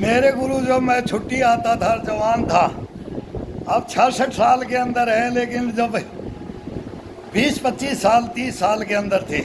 मेरे गुरु जब मैं छुट्टी आता था जवान था, अब 66 साल के अंदर है, लेकिन जब 20-25 साल 30 साल के अंदर थे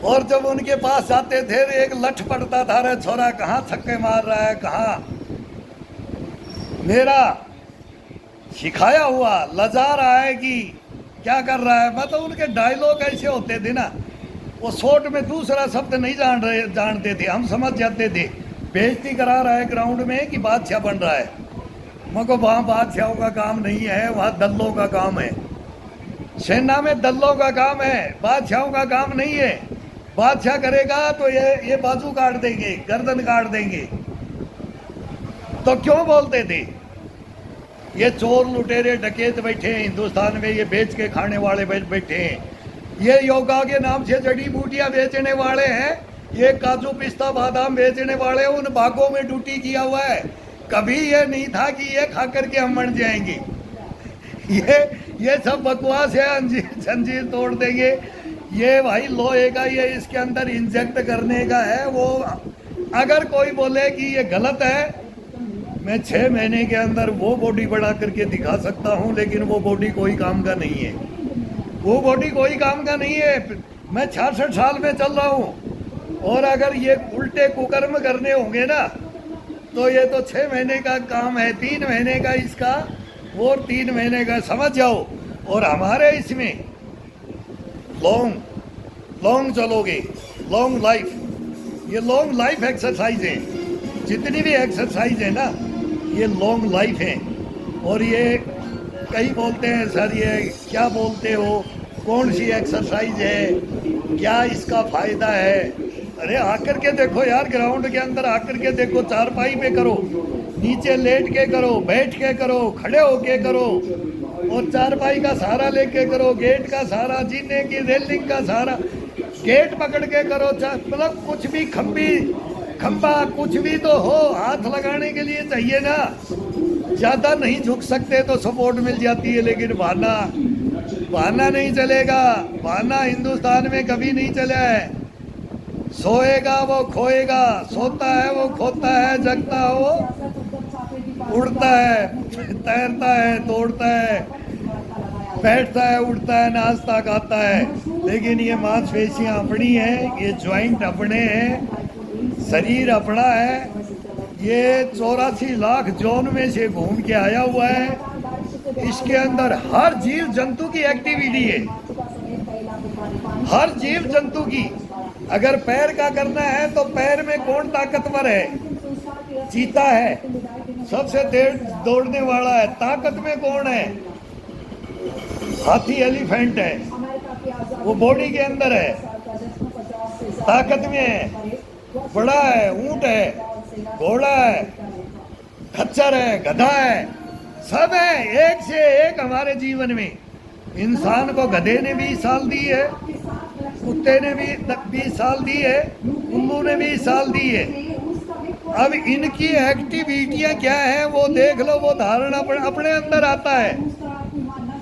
और जब उनके पास जाते थे एक लठ पड़ता था, रे छोरा कहाँ छक्के मार रहा है, कहाँ मेरा सिखाया हुआ लजा रहा है कि क्या कर रहा है। मतलब उनके डायलॉग ऐसे होते थे ना, वो शॉर्ट में दूसरा शब्द नहीं जानते थे, हम समझ जाते थे बेइज्जती करा रहा है ग्राउंड में कि बादशाह बन रहा है। मगर वहाँ बादशाहों का काम नहीं है, वहाँ दल्लों का काम है। सेना में दल्लों का काम है, बादशाहों का काम नहीं है। बादशाह करेगा तो ये बाजू काट देंगे, गर्दन काट देंगे। तो क्यों बोलते थे ये चोर लुटेरे डकैत बैठे हैं हिंदुस्तान में, ये बेच के खाने वाले बैठे हैं, ये योगा के नाम से जड़ी बूटियां बेचने वाले हैं, ये काजू पिस्ता बादाम बेचने वाले, उन बागों में ड्यूटी किया हुआ है। कभी ये नहीं था कि ये खा करके हम मर जाएंगे। ये सब बकवास है, जंजीर तोड़ देंगे। ये भाई लोहे का ये इसके अंदर इंजेक्ट करने का है। वो अगर कोई बोले कि ये गलत है, मैं 6 महीने के अंदर वो बॉडी बढ़ा करके दिखा सकता हूँ, लेकिन वो बॉडी कोई काम का नहीं है, वो बॉडी कोई काम का नहीं है। मैं 66 साल में चल रहा हूँ और अगर ये उल्टे कुकर्म करने होंगे ना तो ये तो 6 महीने का काम है, 3 महीने का इसका और 3 महीने का, समझ जाओ। और हमारे इसमें लॉन्ग चलोगे, लॉन्ग लाइफ, ये लॉन्ग लाइफ एक्सरसाइज है। जितनी भी एक्सरसाइज है ना ये लॉन्ग लाइफ है। और ये कई बोलते हैं सर ये क्या बोलते हो, कौन सी एक्सरसाइज है, क्या इसका फायदा है। अरे आकर के देखो यार, ग्राउंड के अंदर आकर के देखो, चारपाई पे करो, नीचे लेट के करो, बैठ के करो, खड़े होके करो, और चारपाई का सहारा लेके करो, गेट का सहारा, जीने की रेलिंग का सहारा, गेट पकड़ के करो, मतलब कुछ भी खंबा कुछ भी तो हो, हाथ लगाने के लिए चाहिए ना। ज़्यादा नहीं झुक सकते तो सपोर्ट मिल जाती है, लेकिन बहाना नहीं चलेगा। बहाना हिंदुस्तान में कभी नहीं चला है। सोएगा वो खोएगा, सोता है वो खोता है, जगता है वो उड़ता है, तैरता है, दौड़ता है, बैठता है, उठता है, नाचता गाता है। लेकिन ये मांसपेशियां अपनी हैं, ये ज्वाइंट अपने हैं, शरीर अपना है। ये 84 लाख जोन में से घूम के आया हुआ है। इसके अंदर हर जीव जंतु की एक्टिविटी है, हर जीव जंतु की। अगर पैर का करना है तो पैर में कौन ताकतवर है? चीता है, सबसे देर दौड़ने वाला है। ताकत में कौन है? हाथी, एलिफेंट है, वो बॉडी के अंदर है, ताकत में है। बड़ा है, ऊंट है, घोड़ा है, खच्चर है, गधा है, सब है, एक से एक हमारे जीवन में। इंसान को गधे ने 20 साल दी है, कुत्ते ने भी 20 साल दी है, उल्लू ने 20 साल दी है। अब इनकी एक्टिविटियां क्या है वो देख लो, वो धारणा अपने अंदर आता है।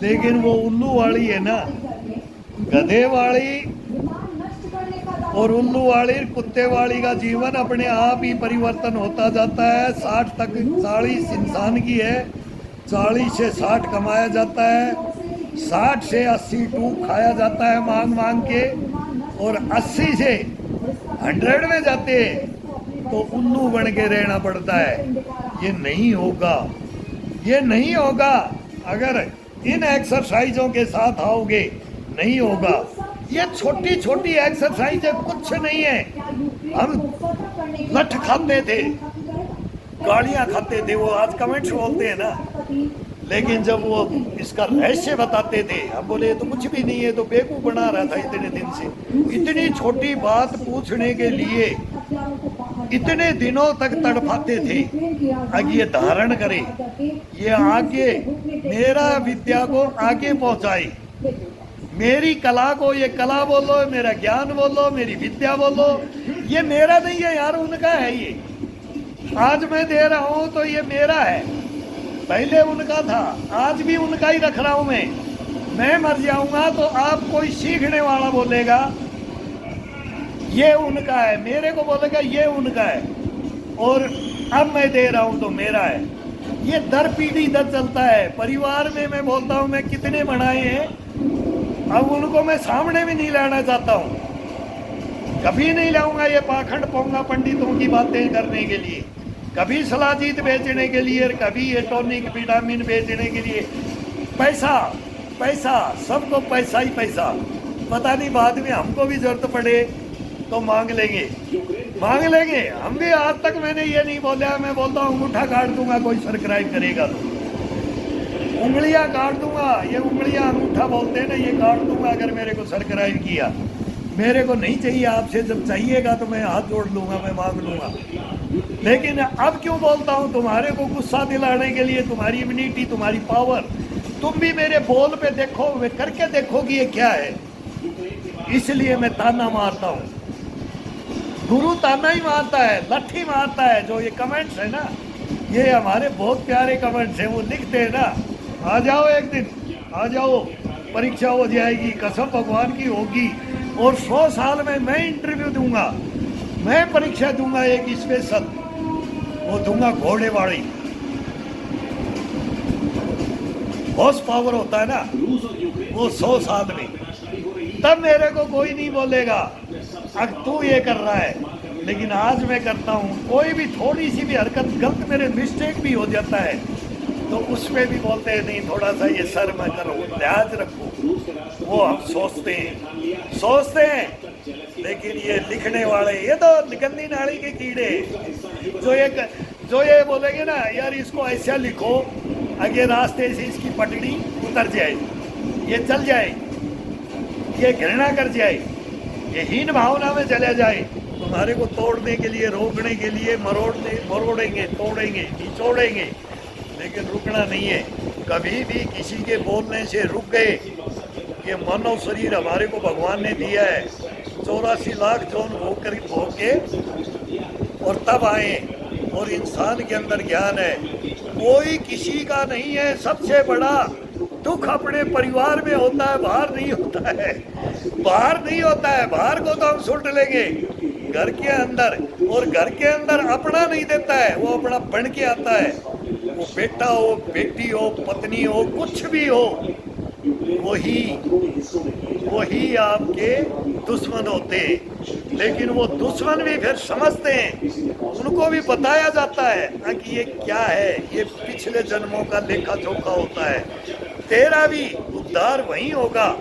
लेकिन वो उल्लू वाली है ना, गधे वाली और उल्लू वाली, कुत्ते वाली का जीवन अपने आप ही परिवर्तन होता जाता है। 60 तक 40 इंसान की है, 40 से 60 कमाया जाता है, 60 से 80 टूक खाया जाता है मांग मांग के, और 80 से 100 में जाते हैं तो उल्लू बन के रहना पड़ता है। ये नहीं होगा, ये नहीं होगा अगर इन एक्सरसाइजों के साथ आओगे, नहीं होगा। ये छोटी छोटी एक्सरसाइज कुछ नहीं है। हम लठ खाते थे, गालियां खाते थे, वो आज कमेंट्स बोलते हैं ना, लेकिन जब वो इसका रहस्य बताते थे हम बोले ये तो कुछ भी नहीं है, तो बेवकूफ बना रहा था इतने दिन से। इतनी छोटी बात पूछने के लिए इतने दिनों तक तड़पाते थे। अब ये धारण करे, ये आगे मेरा विद्या को आगे पहुंचाए, मेरी कला को, ये कला बोलो, मेरा ज्ञान बोलो, मेरी विद्या बोलो, ये मेरा नहीं है यार, उनका है। ये आज मैं दे रहा हूं तो ये मेरा है, पहले उनका था, आज भी उनका ही रख रहा हूं मैं मर जाऊंगा तो आप कोई सीखने वाला बोलेगा ये उनका है, मेरे को बोलेगा ये उनका है। और अब मैं दे रहा हूं तो मेरा है। ये दर पीढ़ी दर चलता है। परिवार में मैं बोलता हूं मैं कितने बनाए हैं, अब उनको मैं सामने भी नहीं लाना चाहता हूं। कभी नहीं लाऊंगा ये पाखंड पोंगा पंडितों की बातें करने के लिए, कभी सलाजीत बेचने के लिए, कभी ये टॉनिक विटामिन बेचने के लिए। पैसा पैसा, सबको पैसा ही पैसा। पता नहीं बाद में हमको भी जरूरत पड़े तो मांग लेंगे, मांग लेंगे हम भी। आज तक मैंने ये नहीं बोला, मैं बोलता हूँ अंगूठा काट दूंगा कोई सब्सक्राइब करेगा तो, उंगलियां काट दूंगा। ये उंगलियां अंगूठा बोलते हैं ना, ये काट दूंगा अगर मेरे को सब्सक्राइब किया। मेरे को नहीं चाहिए आपसे, जब चाहिएगा तो मैं हाथ जोड़ लूंगा, मैं मांग लूंगा। लेकिन अब क्यों बोलता हूँ, तुम्हारे को गुस्सा दिलाने के लिए, तुम्हारी इम्यूनिटी, तुम्हारी पावर। तुम भी मेरे बोल पे देखो, वे करके देखो कि ये क्या है। इसलिए मैं ताना मारता हूँ। गुरु ताना ही मारता है, लट्ठी मारता है। जो ये कमेंट्स है ना, ये हमारे बहुत प्यारे कमेंट्स हैं, वो लिखते हैं ना, आ जाओ एक दिन, आ जाओ, परीक्षा हो जाएगी, कसम भगवान की होगी। और 100 साल में मैं इंटरव्यू दूंगा, मैं परीक्षा दूंगा एक स्पेशल, वो दूंगा घोड़े वाली। हॉर्स पावर होता है ना वो 100 साल में, तब मेरे को कोई नहीं बोलेगा अब तू ये कर रहा है। लेकिन आज मैं करता हूँ, कोई भी थोड़ी सी भी हरकत गलत, मेरे मिस्टेक भी हो जाता है तो उसमें भी बोलते हैं नहीं थोड़ा सा ये सर में करो, लिहाज रखो। वो हम सोचते हैं। लेकिन ये लिखने वाले, ये तो गंदी नाली के कीड़े, जो ये बोलेंगे ना यार इसको ऐसा लिखो, आगे रास्ते से इसकी पटड़ी उतर जाए, ये चल जाए, ये घृणा कर जाए, ये हीन भावना में चले जाए, तुम्हारे को तोड़ने के लिए, रोकने के लिए मरोड़ेंगे, तोड़ेंगे, निचोड़ेंगे, लेकिन रुकना नहीं है। कभी भी किसी के बोलने से रुक गए, ये मानव शरीर हमारे को भगवान ने दिया है, 84 लाख जोन भोग के और तब आए। और इंसान के अंदर ज्ञान है, कोई किसी का नहीं है। सबसे बड़ा दुख अपने परिवार में होता है, बाहर नहीं होता है। बाहर नहीं होता है, बाहर को तो हम सुलट लेंगे, घर के अंदर। और घर के अंदर अपना नहीं देता है, वो अपना बन के आता है। वो बेटा हो, बेटी हो, पत्नी हो, कुछ भी हो, वही आपके दुश्मन होते हैं। लेकिन वो दुश्मन भी फिर समझते हैं, उनको भी बताया जाता है कि ये क्या है, ये पिछले जन्मों का लेखा जोखा होता है। तेरा भी उद्धार वहीं होगा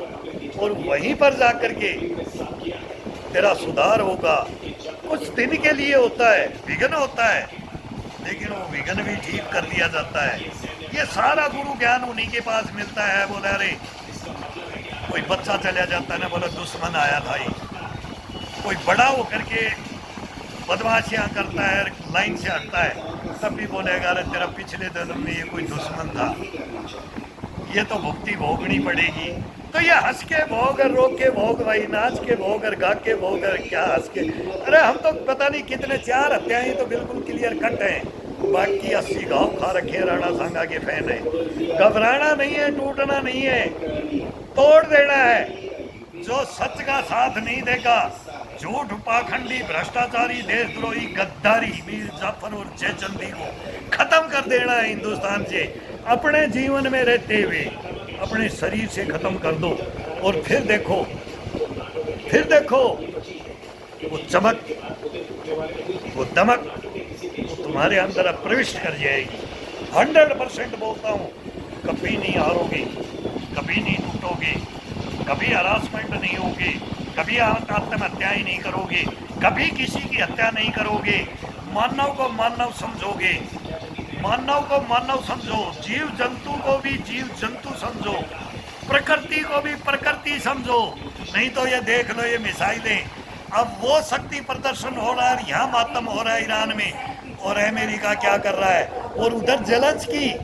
और वहीं पर जाकर के तेरा सुधार होगा। कुछ दिन के लिए होता है, विघ्न होता है, लेकिन वो विघ्न भी ठीक कर दिया जाता है। ये सारा गुरु ज्ञान उन्हीं के पास मिलता है। बोला अरे कोई बच्चा चला जाता है ना, बोला दुश्मन आया था ही। कोई बड़ा हो करके बदमाशियाँ करता है, लाइन से हटता है, तब भी बोलेगा अरे तेरा पिछले जन्म में ये कोई दुश्मन था, ये तो भुक्ति भोगनी पड़ेगी। तो ये हंस के भोग और रो के भोग, भाई नाच के भोग और गा के भोग और क्या हंस के। अरे हम तो पता नहीं कितने 4 हत्याएं तो बिल्कुल क्लियर कट हैं, बाकी 80 घाव खा रखे राणा सांगा के फैन है। घबराना नहीं है, टूटना नहीं है, तोड़ देना है। जो सच का साथ नहीं देगा, झूठ, पाखंडी, भ्रष्टाचारी, देशद्रोही, गद्दारी, मीर जाफर और जयचंदी को खत्म कर देना है हिंदुस्तान से। अपने जीवन में रहते हुए अपने शरीर से खत्म कर दो, और फिर देखो वो चमक, वो दमक तुम्हारे अंदर प्रविष्ट कर जाएगी। 100% बोलता हूँ, कभी नहीं हारोगे, कभी नहीं टूटोगे, कभी हरासमेंट नहीं होगे, कभी आत्महत्याएं नहीं करोगे, कभी किसी की हत्या नहीं करोगे। मानव को मानव समझोगे, मानव को मानव समझो, जीव जंतु को भी जीव जंतु समझो, प्रकृति को भी प्रकृति समझो। नहीं तो ये देख लो, ये मिसाइलें, अब वो शक्ति प्रदर्शन हो रहा है, यहाँ मातम हो रहा है ईरान में, और अमेरिका क्या कर रहा है, और उधर जेलेंस्की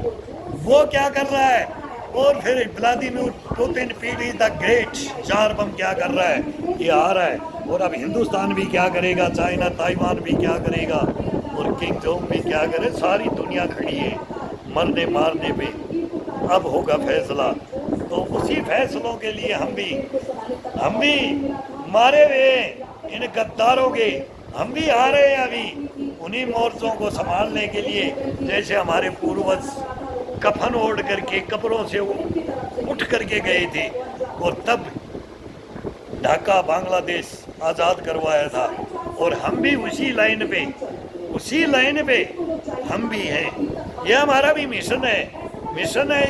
वो क्या कर रहा है, और फिर Vladimir Putin PD the great 4 बम क्या कर रहा है, ये आ रहा है। और अब हिंदुस्तान भी क्या करेगा, चाइना ताइवान भी क्या करेगा, और किंग जोंग भी क्या करे। सारी दुनिया खड़ी है मरने मारने पे। अब होगा फैसला, तो उसी फैसलों के लिए हम भी मारे हुए इन गद्दारों के, हम भी आ रहे हैं अभी। उन्हीं मोर्चों को संभालने के लिए जैसे हमारे पूर्वज कफन ओढ़ करके कब्रों से उठ करके गए थे और तब ढाका बांग्लादेश आज़ाद करवाया था, और हम भी उसी लाइन पे हम भी हैं। ये हमारा भी मिशन है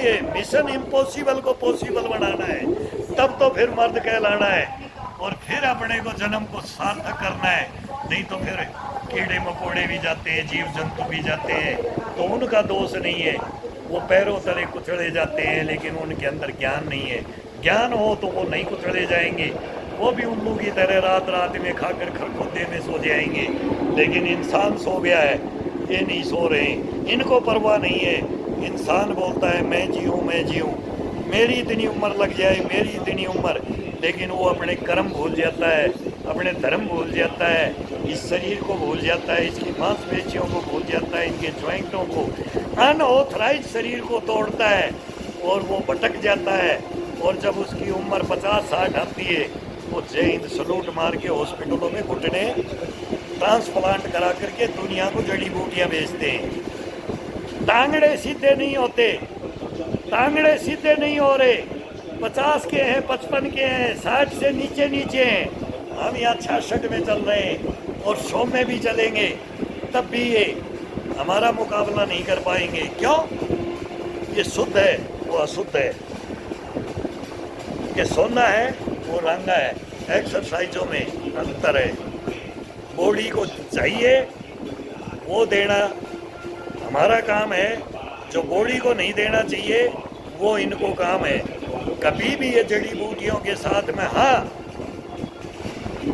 ये मिशन इम्पॉसिबल को पॉसिबल बनाना है, तब तो फिर मर्द कहलाना है और फिर अपने को जन्म को सार्थक करना है। नहीं तो फिर कीड़े मकोड़े भी जाते हैं, जीव जंतु भी जाते हैं, तो उनका दोष नहीं है, वो पैरों तले कुचले जाते हैं, लेकिन उनके अंदर ज्ञान नहीं है। ज्ञान हो तो वो नहीं कुचले जाएंगे, वो भी उल्लू की तरह रात रात में खाकर खरखोदे में सो जाएंगे। लेकिन इंसान सो गया है, ये नहीं सो रहे, इनको परवाह नहीं है। इंसान बोलता है मैं जीऊँ, मेरी इतनी उम्र लग जाए, मेरी इतनी उम्र, लेकिन वो अपने कर्म भूल जाता है, अपने धर्म भूल जाता है, इस शरीर को भूल जाता है, इसकी मांसपेशियों को भूल जाता है, इनके ज्वाइंटों को, अनऑथराइज शरीर को तोड़ता है और वो भटक जाता है। और जब उसकी उम्र 50-60 आती है, वो जय हिंद सलूट मार के हॉस्पिटलों में घुटने ट्रांसप्लांट करा करके दुनिया को जड़ी बूटियां बेचते हैं। टांगड़े सीधे नहीं हो रहे, 50 के हैं, 55 के हैं, 60 से नीचे हैं। हम यहाँ 66 में चल रहे हैं और 100 में भी चलेंगे, तब भी ये हमारा मुकाबला नहीं कर पाएंगे। क्यों? ये शुद्ध है, वो अशुद्ध है, ये सोना है, वो रंगा है। एक्सरसाइजों में अंतर है, बॉडी को चाहिए वो देना हमारा काम है, जो बॉडी को नहीं देना चाहिए वो इनको काम है। कभी भी ये जड़ी बूटियों के साथ में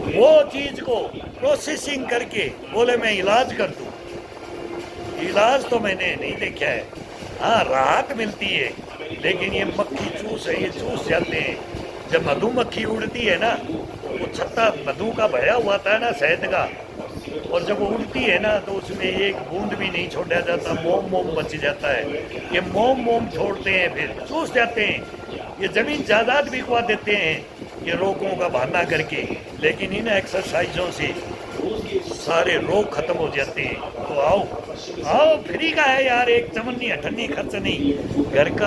वो चीज को प्रोसेसिंग करके बोले मैं इलाज कर दूं, इलाज तो मैंने नहीं देखा है। राहत मिलती है, लेकिन ये मक्खी चूस है, ये चूस जाते हैं। जब मधुमक्खी उड़ती है ना, वो छत्ता मधु का भरा हुआ था ना, शहद का, और जब वो उड़ती है ना तो उसमें एक बूंद भी नहीं छोड़ा जाता, मोम बच जाता है। ये मोम छोड़ते हैं, फिर चूस जाते हैं। ये जमीन जायदाद बिकवा देते हैं ये रोगों का बहाना करके, लेकिन इन एक्सरसाइजों से सारे रोग खत्म हो जाते हैं। तो आओ फ्री का है यार, एक चमन्नी अठन्नी खर्च नहीं, घर का